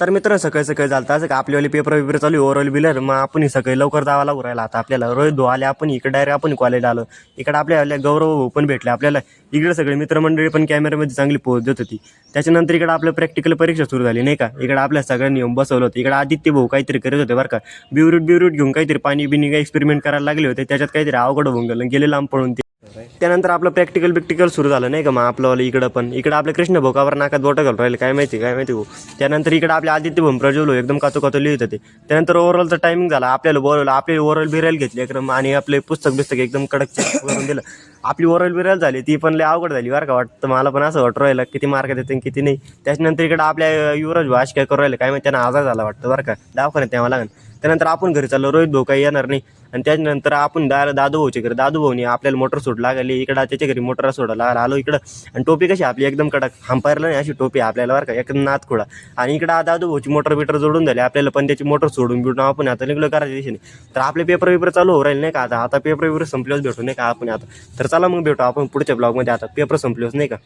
तर मित्र सकाळी सकाळी झालं असं का आपल्यावाले पेपर चालू आहे ओव्हरऑल बिलर मग आपण सकाळी लवकर जावं लागू राहिला आता आपल्याला रोहित भाऊ आले आपण इकडे डायरेक्ट आपण कॉलेज आलो. इकडे आपल्या गौरव भाऊ पण भेटले आपल्याला. इकडे सगळे मित्रमंडळी पण कॅमेऱ्यामध्ये चांगली पोहोच देत होती. त्याच्यानंतर इकडे आपलं प्रॅक्टिकल परीक्षा सुरू झाली नाही का. इकडे आपल्या सगळ्यांनी येऊन बसवलं होतं. इकडे आदित्य भाऊ काहीतरी करत होते बरं का. बिवरूट घेऊन काहीतरी पाणी बिनी काही एक्सपेरिमेंट करायला लागले होते. त्याच्यात काहीतरी अवघड होऊन गेले लांब पळून ते. त्यानंतर आपलं प्रॅक्टिकल सुरू झालं नाही का. मग आपलं इकडं पण इकडं आपल्या कृष्ण भोकावर नाकात बोटं घालून राहिले काय माहिती भाऊ. त्यानंतर इकडे आपले आदित्य भाऊ प्रज्वल एकदम कातो लिहित होते. त्यानंतर ओव्हरऑलचा टायमिंग झाला आपल्याला बोलवलं आपले ओव्हरऑल बिरायला घेतली एकदम आणि आपले पुस्तक एकदम कडक चेक करून दिलं. आपली ओव्हरऑल बिरायला झाली ती पण लय अवघड झाली बरं का. वाटतं मला पण असं वाटू राहिलं किती मार्क देते किती नाही. त्याच्यानंतर इकडे आपल्या युवराज भाष काय करू राहिले काय माहिती त्यांना आजार झाला वाटतं बरं का. दवाखान्यात त्याला लागेल. त्यानंतर आपण घरी चाललो रोहित भाऊ काही येणार नाही. आणि त्याच्यानंतर आपण दादू भाऊच्या घरी दादू भाऊनी आपल्याला मोटर सोड लागली इकडं त्याच्या घरी मोटर सोडायला आलो इकडं. आणि टोपी कशी आपली एकदम कडक हंपायरला नाही अशी टोपी आपल्याला बरं का एकदम नाथ खोडा. आणि इकडं दादू भाऊची मोटर जोडून झाली आपल्याला पण त्याची मोटर सोडून बिडून आपण आता निघलो करायच्या दिशेने. तर आपले पेपर चालू हो राहिले नाही का. आता पेपर संपल्यावर भेटू नाही का आपण आता. तर चला मग भेटू आपण पुढच्या ब्लॉगमध्ये आता पेपर संपल्यावर नाही का.